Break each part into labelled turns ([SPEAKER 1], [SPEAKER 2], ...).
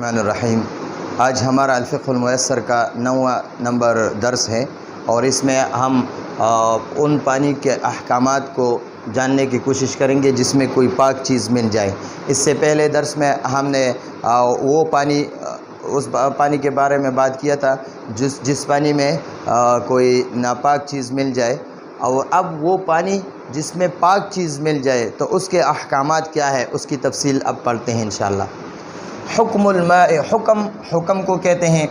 [SPEAKER 1] الرحمن الرحیم۔ آج ہمارا الفقہ المیسر کا 9واں نمبر درس ہے اور اس میں ہم ان پانی کے احکامات کو جاننے کی کوشش کریں گے جس میں کوئی پاک چیز مل جائے۔ اس سے پہلے درس میں ہم نے وہ پانی اس پانی کے بارے میں بات کیا تھا جس پانی میں کوئی ناپاک چیز مل جائے، اور اب وہ پانی جس میں پاک چیز مل جائے تو اس کے احکامات کیا ہے، اس کی تفصیل اب پڑھتے ہیں انشاءاللہ۔ حکم الماء، حکم کو کہتے ہیں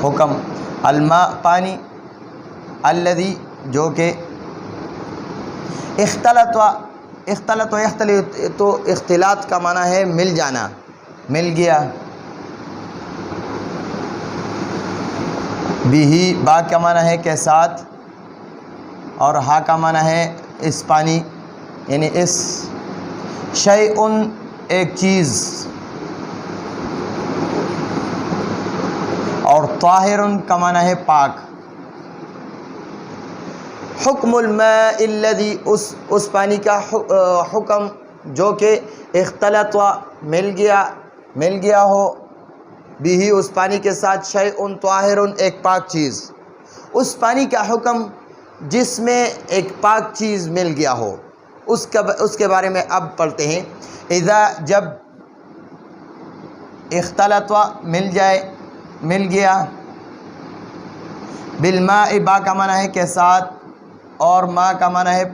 [SPEAKER 1] حکم، الماء پانی، الذی جو کہ اختلط تو اختلاط کا معنی ہے مل جانا، مل گیا، بھی با کا معنی ہے کے ساتھ، اور ہا کا معنی ہے اس پانی، یعنی اس شیء ایک چیز، اور طاہر کا معنی ہے پاک۔ حکم الماء الذی، اس پانی کا حکم جو کہ اختلط مل گیا ہو، بھی اس پانی کے ساتھ شیء طاہر ایک پاک چیز، اس پانی کا حکم جس میں ایک پاک چیز مل گیا ہو، اس کے بارے میں اب پڑھتے ہیں۔ اذا جب اختلط مل گیا، بالماء با کا معنی ہے کے ساتھ، اور ما کا معنی ہے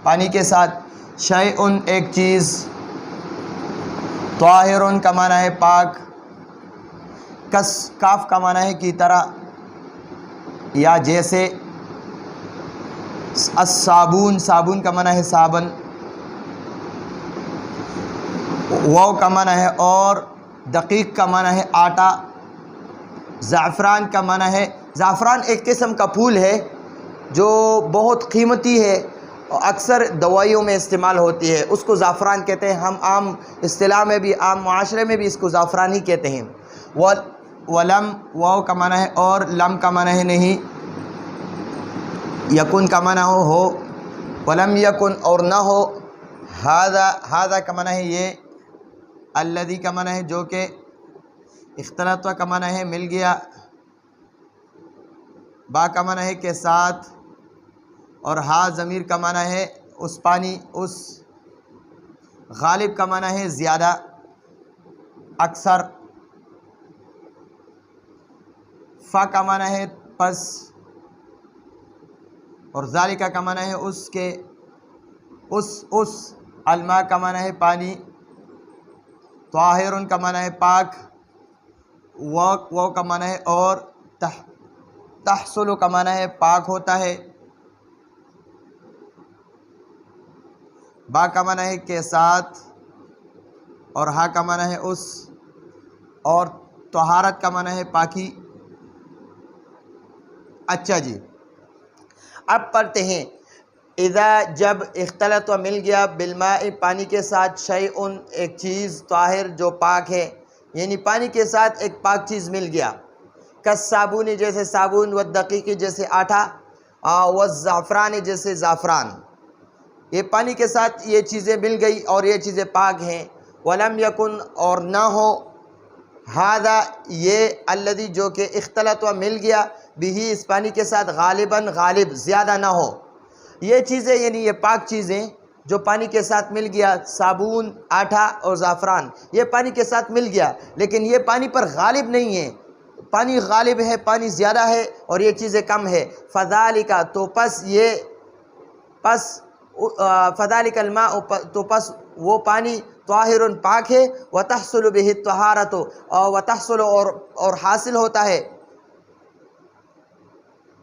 [SPEAKER 1] پانی کے ساتھ، شیء ایک چیز، طاہر کا معنی ہے پاک، کاف کا معنی ہے کی طرح یا جیسے، الصابون، صابن کا معنی ہے صابن، واو کا معنی ہے اور، دقیق کا معنی ہے آٹا، زعفران کا معنی ہے، زعفران ایک قسم کا پھول ہے جو بہت قیمتی ہے اور اکثر دوائیوں میں استعمال ہوتی ہے، اس کو زعفران کہتے ہیں۔ ہم عام اصطلاح میں بھی، عام معاشرے میں بھی اس کو زعفران ہی کہتے ہیں۔ ولم، واو کا معنی ہے اور، لم کا معنی ہے نہیں، یکن کا معنی ہو، ولم یکن اور نہ ہو، ہذا کا معنی ہے یہ، الذی کا معنی ہے جو کہ، اختلط کا معنی ہے مل گیا، با کا معنی ہے کے ساتھ، اور ہا ضمیر کا معنی ہے اس پانی، اس، غالب کا معنی ہے زیادہ، اکثر، فا کا معنی ہے پس، اور ذالک کا معنی ہے اس کے، اس، الماء کا معنی ہے پانی، طاہر کا معنی ہے پاک، وہ کا معنی ہے اور، تحصل کا معنی ہے پاک ہوتا ہے، با کا معنی ہے کے ساتھ، اور ہا کا معنی ہے اس، اور طہارت کا معنی ہے پاکی۔ اچھا جی، اب پڑھتے ہیں۔ اذا جب اختلط مل گیا، بالماء پانی کے ساتھ، شیء ایک چیز، طاہر جو پاک ہے، یعنی پانی کے ساتھ ایک پاک چیز مل گیا، کالصابون جیسے صابن، والدقیق جیسے آٹا، والزعفران جیسے زعفران، یہ پانی کے ساتھ یہ چیزیں مل گئی اور یہ چیزیں پاک ہیں۔ ولم یکن اور نہ ہو، ھذا یہ، الذی جو کہ اختلط مل گیا، بھی اس پانی کے ساتھ، غالباً غالب، زیادہ نہ ہو، یہ چیزیں یعنی یہ پاک چیزیں جو پانی کے ساتھ مل گیا، صابون، آٹا اور زعفران، یہ پانی کے ساتھ مل گیا لیکن یہ پانی پر غالب نہیں ہے، پانی غالب ہے، پانی زیادہ ہے اور یہ چیزیں کم ہے، فذالک تو فذالک الماء تو پس وہ پانی، طاہر پاک ہے، وتحصل به الطہارۃ وتحصل اور حاصل ہوتا ہے،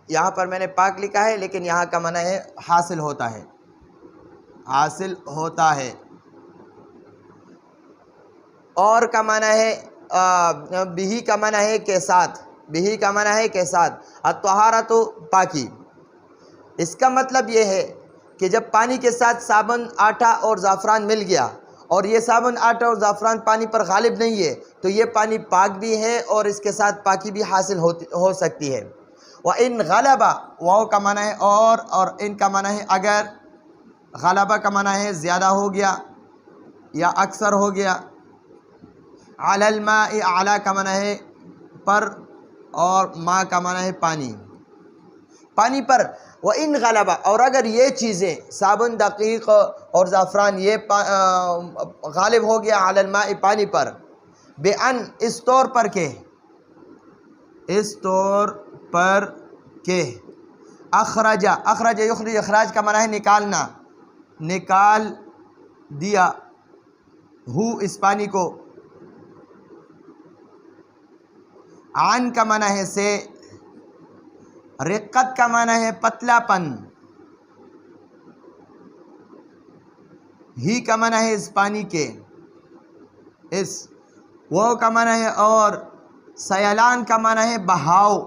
[SPEAKER 1] یہاں پر میں نے پاک لکھا ہے لیکن یہاں کا معنی ہے حاصل ہوتا ہے، حاصل ہوتا ہے، اور کا معنی ہے بھی کا معنی ہے کے ساتھ، بھی کا معنی ہے کے ساتھ، الطہارۃ پاکی۔ اس کا مطلب یہ ہے کہ جب پانی کے ساتھ صابن، آٹا اور زعفران مل گیا اور یہ صابن، آٹا اور زعفران پانی پر غالب نہیں ہے تو یہ پانی پاک بھی ہے اور اس کے ساتھ پاکی بھی حاصل ہو سکتی ہے۔ وَإِنْ غَلَبَ، واو کا معنی ہے اور ان کا معنی ہے اگر، غلبہ کا معنی ہے زیادہ ہو گیا یا اکثر ہو گیا، علی الماء، اعلیٰ کا معنی ہے پر، اور ماء کا معنی ہے پانی، پانی پر. وَإِنْ غَلَبَ، اور اگر یہ چیزیں صابن، دقیق اور زعفران یہ غالب ہو گیا علی الماء پانی پر، بِأَنْ اس طور پر کہ، اس طور پر کہ اخرج، اخرج یخرج، اخراج کا معنی ہے نکالنا، نکال دیا، ہو اس پانی کو، عن کا معنی ہے سے، رقت کا معنی ہے پتلا پن، ہی کا معنی ہے اس پانی کے، اس، وہ کا معنی ہے اور، سیلان کا معنی ہے بہاؤ،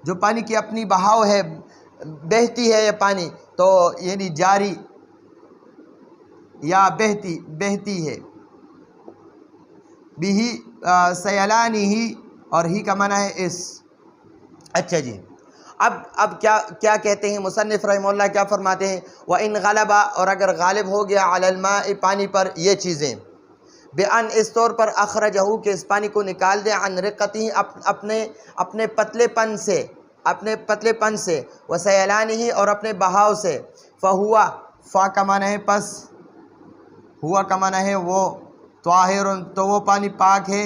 [SPEAKER 1] جو پانی کی اپنی بہاؤ ہے، بہتی ہے یہ پانی، تو یعنی جاری یا بہتی ہے. بھی سیلانی ہی، اور ہی کا معنی ہے اس. اچھا جی، اب کیا کہتے ہیں مصنف رحمہ اللہ، کیا فرماتے ہیں؟ وَإِنْ غَلَبَ، اور اگر غالب ہو گیا علی الماء پانی پر یہ چیزیں، بِأَنْ اس طور پر، اخرجہو کہ اس پانی کو نکال دے، عن رقتہ اپنے پتلے پن سے، وسیلانہ اور اپنے بہاؤ سے، فہوا، فا کا معنی ہے پس، ہوا کا معنی ہے وہ، طاہر تو وہ پانی پاک ہے،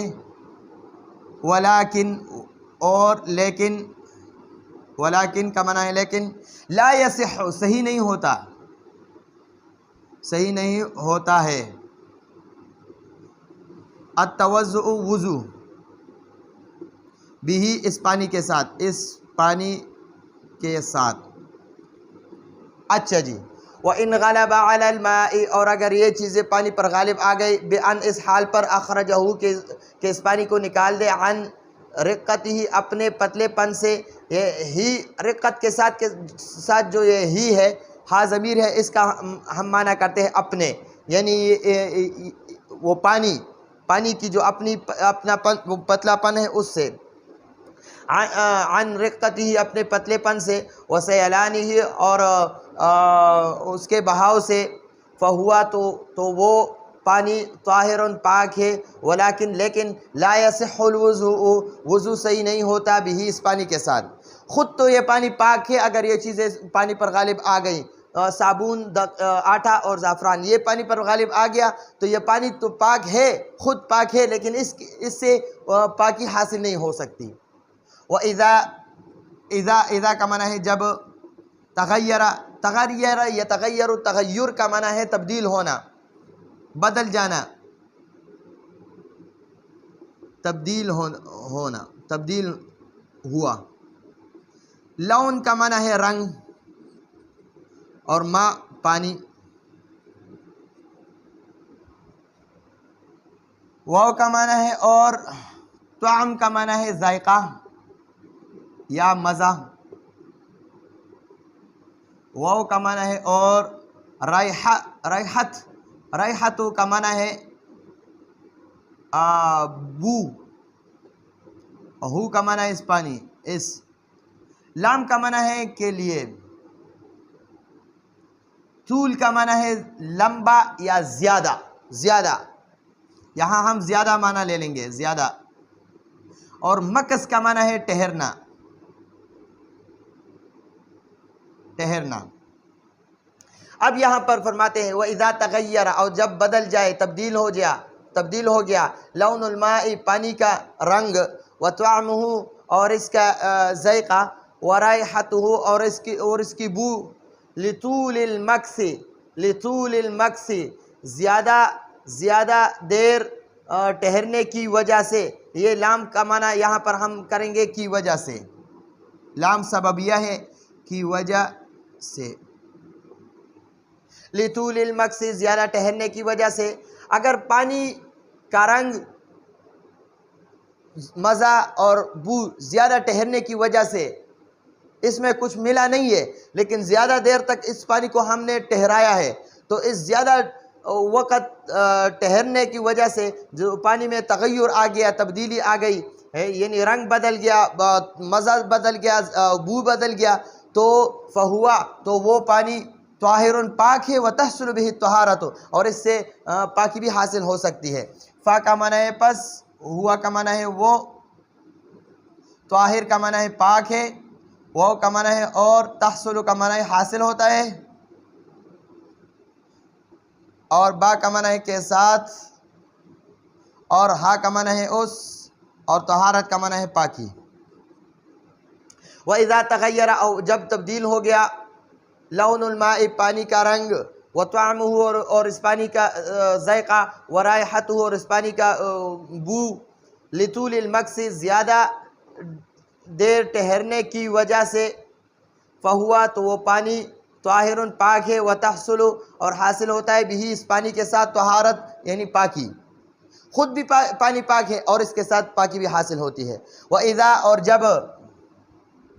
[SPEAKER 1] ولیکن اور لیکن، ولیکن کا معنی ہے لیکن، لا یصح صحیح نہیں ہوتا ہے، التوضؤ وضو، بھی اس پانی کے ساتھ، اس پانی کے ساتھ. اچھا جی، وَإِنْ غَلَبَ عَلَى الْمَاءِ، اور اگر یہ چیزیں پانی پر غالب آ گئی، بِأَنْ اس حال پر، اخرجہو کہ اس پانی کو نکال دے، عن رقتہ اپنے پتلے پن سے، یہ ہی رقت کے ساتھ جو یہ ہی ہے، ہا ضمیر ہے، اس کا ہم معنی کرتے ہیں اپنے، یعنی وہ پانی کی جو اپنا پتلا پن ہے اس سے، عن رقتہ اپنے پتلے پن سے، وسیلانہ اور اس کے بہاؤ سے، فہوا تو وہ پانی طاہر پاک ہے، لیکن لا یصح الوضوء وضو صحیح نہیں ہوتا، بھی اس پانی کے ساتھ. خود تو یہ پانی پاک ہے، اگر یہ چیزیں پانی پر غالب آ گئیں، صابن، آٹا اور زعفران یہ پانی پر غالب آ گیا، تو یہ پانی تو پاک ہے، خود پاک ہے، لیکن اس سے پاکی حاصل نہیں ہو سکتی. اذا کا معنی ہے جب، تغیر یتغیر، تغیر کا معنی ہے تبدیل ہونا، بدل جانا، تبدیل ہوا. لون کا معنی ہے رنگ، اور ماء پانی. واو کا معنی ہے اور، طعم کا معنی ہے ذائقہ یا مزہ. واو کا معنی ہے اور، ریحت کا معنی ہے بو، ہو کا معنی ہے اس پانی، اس. لام کا معنی ہے کے لیے. طول کا معنی ہے لمبا یا زیادہ، یہاں ہم زیادہ معنی لے لیں گے، زیادہ. اور مکث کا معنی ہے ٹھہرنا. اب یہاں پر فرماتے ہیں وَإِذَا تَغَيَّرَ، اور جب بدل جائے، تبدیل ہو گیا، لون الماء پانی کا رنگ، وَطَعْمُهُ اور اس کا ذائقہ، وَرَائِحَتُهُ اور اس کی بو، لِطُولِ المکث زیادہ دیر ٹھہرنے کی وجہ سے. یہ لام کا معنی یہاں پر ہم کریں گے کی وجہ سے، لام سببیہ ہے، کی وجہ سے. لِطُولِ المکث زیادہ ٹھہرنے کی وجہ سے. اگر پانی کا رنگ، مزہ اور بو زیادہ ٹھہرنے کی وجہ سے اس میں کچھ ملا نہیں ہے، لیکن زیادہ دیر تک اس پانی کو ہم نے ٹھہرایا ہے، تو اس زیادہ وقت ٹھہرنے کی وجہ سے جو پانی میں تغیر آ گیا، تبدیلی آ گئی ہے، یعنی رنگ بدل گیا، مزہ بدل گیا، بو بدل گیا، تو فہوا تو وہ پانی طاہر پاک ہے، وتحصل به الطہارۃ اور اس سے پاکی بھی حاصل ہو سکتی ہے۔ فا کا معنی ہے پس، ہوا کا معنی ہے وہ، طاہر کا معنی ہے پاک ہے، واو کا معنی ہے اور، تحصل کا معنی ہے حاصل ہوتا ہے، اور با کا معنی ہے کے ساتھ، اور ہا کا معنی ہے اس، اور طہارت کا معنی ہے پاکی۔ وَإِذَا تَغَيَّرَ او جب تبدیل ہو گیا، لون الماء پانی کا رنگ، وطعمہ اور اس پانی کا ذائقہ، ورائحتہ اور اس پانی کا بو، لطول المکث زیادہ دیر ٹھہرنے کی وجہ سے، فہوا تو وہ پانی، طاہر پاک ہے، وتحصل اور حاصل ہوتا ہے بھی اس پانی کے ساتھ، طہارت یعنی پاکی، خود بھی پانی پاک ہے اور اس کے ساتھ پاکی بھی حاصل ہوتی ہے۔ وَإِذَا اور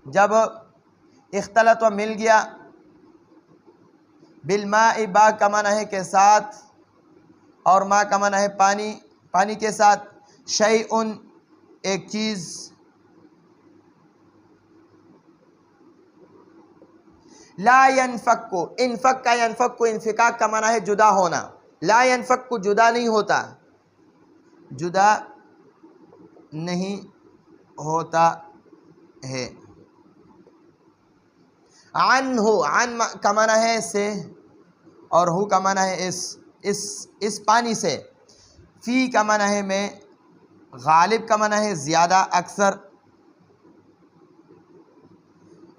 [SPEAKER 1] جب اختلط و مل گیا، بالماء با کا معنی ہے کے ساتھ، اور ما کا معنی ہے پانی، پانی کے ساتھ، شیء ایک چیز، لا ينفک، انفک کا ینفک، انفکاک کا معنی ہے جدا ہونا، لا ينفک جدا نہیں ہوتا، جدا نہیں ہوتا ہے۔ عنہ، عن کا معنی ہے سے، اور ہو کا معنی ہے اس پانی سے، فی کا معنی ہے میں، غالب کا معنی ہے زیادہ، اکثر،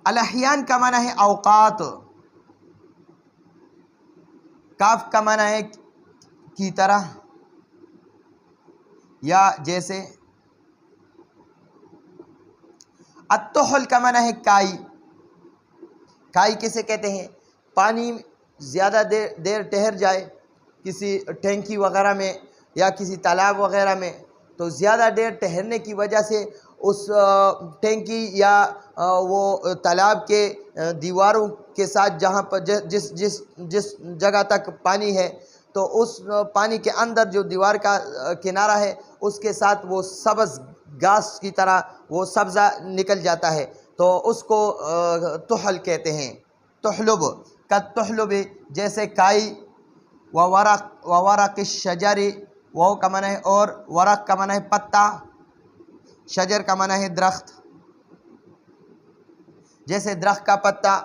[SPEAKER 1] الاحیان کا معنی ہے اوقات، کاف کا معنی ہے کی طرح یا جیسے، الطحل کا معنی ہے کائی، کائی کسے کہتے ہیں؟ پانی زیادہ دیر ٹھہر جائے کسی ٹینکی وغیرہ میں یا کسی تالاب وغیرہ میں، تو زیادہ دیر ٹھہرنے کی وجہ سے اس ٹینکی یا وہ تالاب کے دیواروں کے ساتھ جہاں پر جس جگہ تک پانی ہے، تو اس پانی کے اندر جو دیوار کا کنارہ ہے اس کے ساتھ وہ سبز گھاس کی طرح وہ سبزہ نکل جاتا ہے، تو اس کو طحل کہتے ہیں۔ تحلب کا تحلب جیسے کائی، وورق الشجر، وہ کا معنی ہے اور، ورق کا معنی ہے پتا، شجر کا معنی ہے درخت، جیسے درخت کا پتا،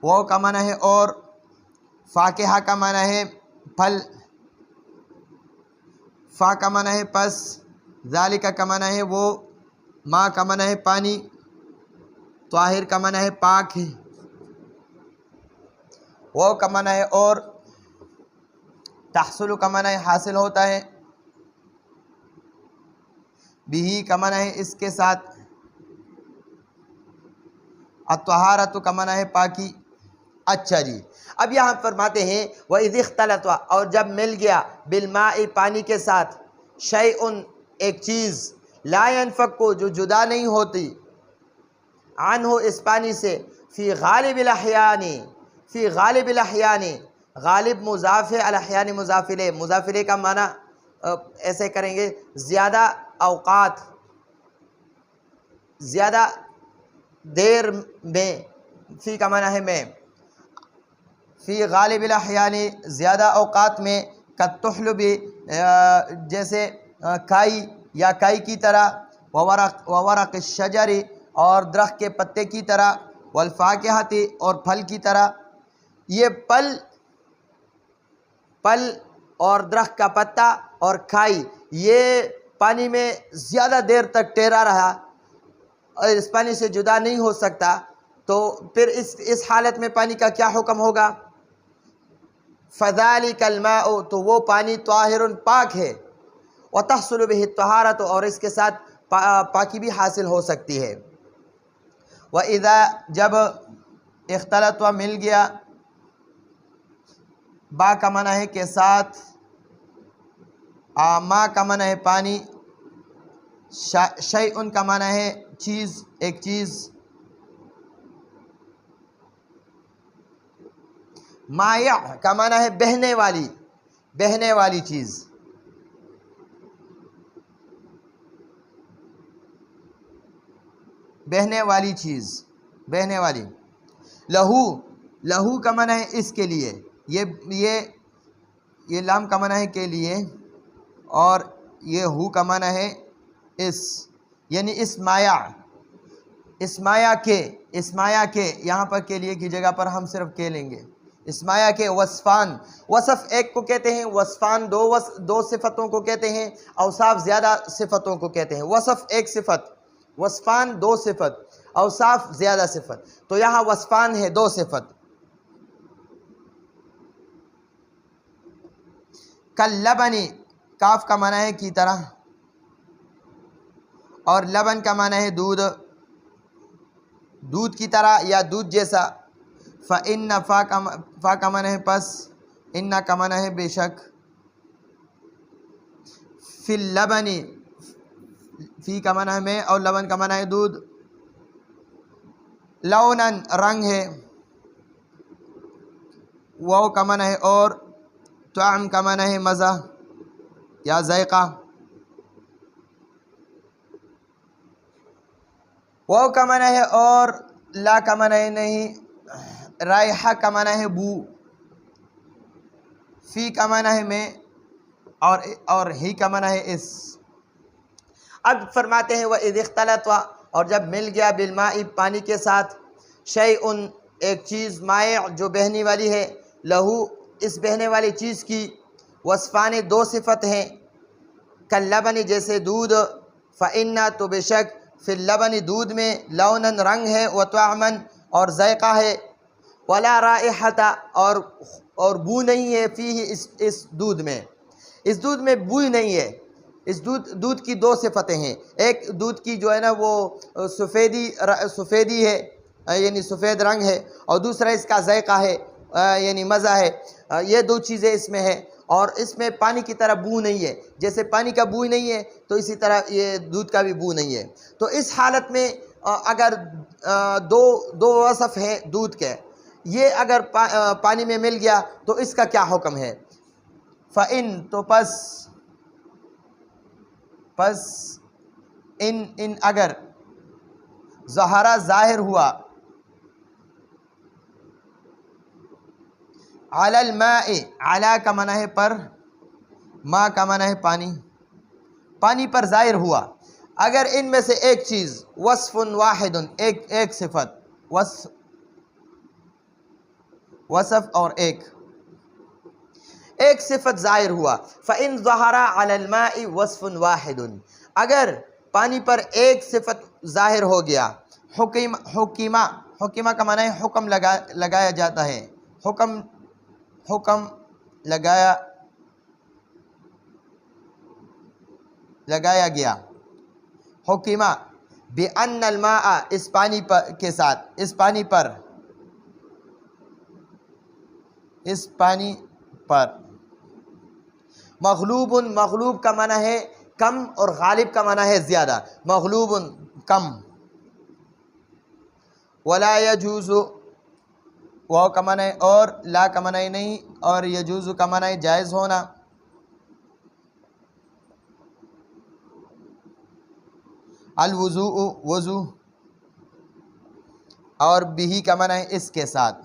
[SPEAKER 1] وہ کا معنی ہے اور، فاکہہ کا معنی ہے پھل، فا کا معنی ہے پس، ذالک کا معنی ہے وہ، ما کا معنی ہے پانی، طاہر کا معنی ہے پاک ہے، وہ کا معنی ہے اور، تحصل کا معنی ہے حاصل ہوتا ہے، بھی کا معنی ہے اس کے ساتھ، الطہارت کا معنی ہے پاکی۔ اچھا جی، اب یہاں فرماتے ہیں وَإِذِ اخْتَلَطَ اور جب مل گیا، بالماء پانی کے ساتھ، شیء ایک چیز، لا ينفک جو جدا نہیں ہوتی، عنہ اس پانی سے، فی غالب الاحیان، فی غالب الاحیان، غالب مضاف ہے، الاحیان مضاف الیہ، مضاف الیہ کا معنی ایسے کریں گے زیادہ اوقات، زیادہ دیر میں، فی کا معنی ہے میں، فی غالب الاحیان زیادہ اوقات میں، کالتحلب جیسے کائی یا کائی کی طرح، وورق الشجر اور درخت کے پتے کی طرح، والفاکہۃ اور پھل کی طرح۔ یہ پل اور درخت کا پتا اور کھائی یہ پانی میں زیادہ دیر تک ٹھہرا رہا اور اس پانی سے جدا نہیں ہو سکتا، تو پھر اس حالت میں پانی کا کیا حکم ہوگا؟ فذالک الماء تو وہ پانی، طاہر پاک ہے، وتحصل به الطہارۃ اور اس کے ساتھ پاکی بھی حاصل ہو سکتی ہے۔ وَإِذَا جب اختلط و مل گیا، با کا معنی ہے کے ساتھ، ما کا معنی ہے پانی، شیء کا معنی ہے چیز، ایک چیز، مائع کا معنی ہے بہنے والی، بہنے والی چیز، بہنے والی چیز، بہنے والی، لہو لہو کا معنی ہے اس کے لیے، یہ لام کا معنی ہے کے لیے، اور یہ ہو کا معنی ہے اس، یعنی اس مایا کے یہاں پر کے لیے کی جگہ پر ہم صرف کے لیں گے۔ اس مایا کے وصفان، وصف ایک کو کہتے ہیں، وصفان دو صفتوں کو کہتے ہیں، اوصاف زیادہ صفتوں کو کہتے ہیں۔ وصف ایک صفت، وصفان دو صفت، اوصاف زیادہ صفت، تو یہاں وصفان ہے دو صفت۔ کاللبنی، کاف کا معنی ہے کی طرح، اور لبن کا معنی ہے دودھ، دودھ کی طرح یا دودھ جیسا۔ فإن، فا کا معنی ہے پس، ان کا معنی ہے بے شک۔ فی اللبنی، فی کا معنی ہے میں، اور لبن کا معنی ہے دودھ۔ لونن، رنگ ہے، واو کا معنی ہے اور، طعم کا معنی ہے مزہ یا ذائقہ۔ واو کا معنی ہے اور، لا کا معنی ہے نہیں، رائحہ کا معنی ہے بو، فی کا معنی ہے میں، اور ہی کا معنی ہے اس۔ اب فرماتے ہیں وَإِذِ اخْتَلَطَ، اور جب مل گیا بالماء، پانی کے ساتھ، شیء، ایک چیز، مائع جو بہنے والی ہے، لہو، اس بہنے والی چیز کی، وصفان دو صفت ہیں، کاللبن جیسے دودھ، فإن تو بے شک، فی اللبن دودھ میں، لونن رنگ ہے، وطعما اور ذائقہ ہے، ولا رائحۃ اور بو نہیں ہے، فیہ اس دودھ میں، اس دودھ میں بو نہیں ہے۔ اس دودھ کی دو صفتیں ہیں، ایک دودھ کی جو ہے نا وہ سفیدی ہے، یعنی سفید رنگ ہے، اور دوسرا اس کا ذائقہ ہے، یعنی مزہ ہے۔ یہ دو چیزیں اس میں ہیں، اور اس میں پانی کی طرح بو نہیں ہے، جیسے پانی کا بو نہیں ہے تو اسی طرح یہ دودھ کا بھی بو نہیں ہے۔ تو اس حالت میں اگر دو وصف ہیں دودھ کے، یہ اگر پانی میں مل گیا تو اس کا کیا حکم ہے؟ فَإِن، تو پس ان اگر، ظہرا ظاہر ہوا، علی الماء، علی کا معنی ہے پر، ما کا معنی ہے پانی، پانی پر ظاہر ہوا، اگر ان میں سے ایک چیز، وصف واحد، ایک صفت، وصف اور ایک صفت ظاہر ہوا، فإن ظہر علی الماء وصف واحد، اگر پانی پر ایک صفت ظاہر ہو گیا، حکیمہ کا معنی ہے حکم لگایا جاتا ہے، حکم لگایا گیا، حکیمہ بأن الماء، اس پانی کے ساتھ، اس پانی پر، مغلوب کا معنی ہے کم، اور غالب کا معنی ہے زیادہ، مغلوب کم۔ ولا یجوز، واو کا معنی ہے اور، لا کا معنی نہیں، اور یجوز کا معنی ہے جائز ہونا۔ الوضوء، وضو، اور بھی کا معنی ہے اس کے ساتھ۔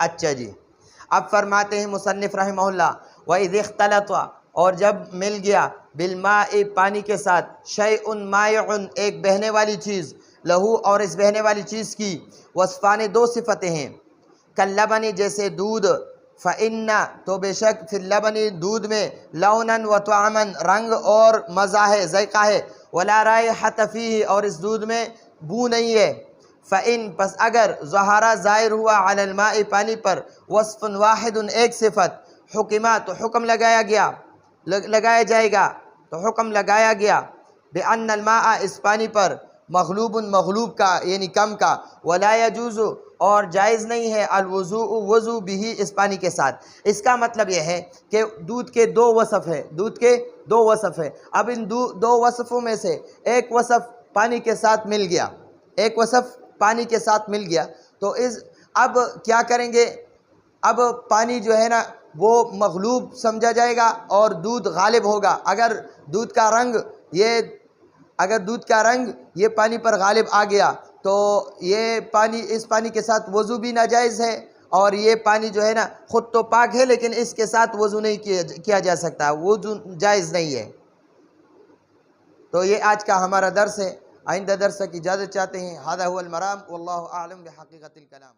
[SPEAKER 1] اچھا جی، اب فرماتے ہیں مصنف رحمہ اللہ، وَإِذِ اخْتَلَطَ، اور جب مل گیا، بالماء پانی کے ساتھ، شیء مائع ایک بہنے والی چیز، لہو اور اس بہنے والی چیز کی، وصفان دو صفتیں ہیں، کاللبن جیسے دودھ، فإن تو بے شک، فی اللبن دودھ میں، لونن و طعما رنگ اور مزہ ہے، ذائقہ ہے، ولا رائحۃ فیہ اور اس دودھ میں بو نہیں ہے۔ فإن پس اگر، ظہرا ظاہر ہوا، علی الماء پانی پر، وصف واحد ایک صفت، حکمہ تو حکم لگایا جائے گا، تو حکم لگایا گیا، بأن الماء اس پانی پر، مغلوب کا یعنی کم کا، ولا یجوز اور جائز نہیں ہے، الوضوء وضو بھی اس پانی کے ساتھ۔ اس کا مطلب یہ ہے کہ دودھ کے دو وصف ہے، اب ان دو وصفوں میں سے ایک وصف پانی کے ساتھ مل گیا، تو اب کیا کریں گے؟ اب پانی جو ہے نا وہ مغلوب سمجھا جائے گا اور دودھ غالب ہوگا۔ اگر دودھ کا رنگ یہ پانی پر غالب آ گیا تو یہ پانی، اس پانی کے ساتھ وضو بھی ناجائز ہے، اور یہ پانی جو ہے نا خود تو پاک ہے لیکن اس کے ساتھ وضو نہیں کیا جا سکتا، وضو جائز نہیں ہے۔ تو یہ آج کا ہمارا درس ہے، آئندہ درس کی اجازت چاہتے ہیں۔ ھذا هو المرام واللہ اعلم بحقیقت الکلام۔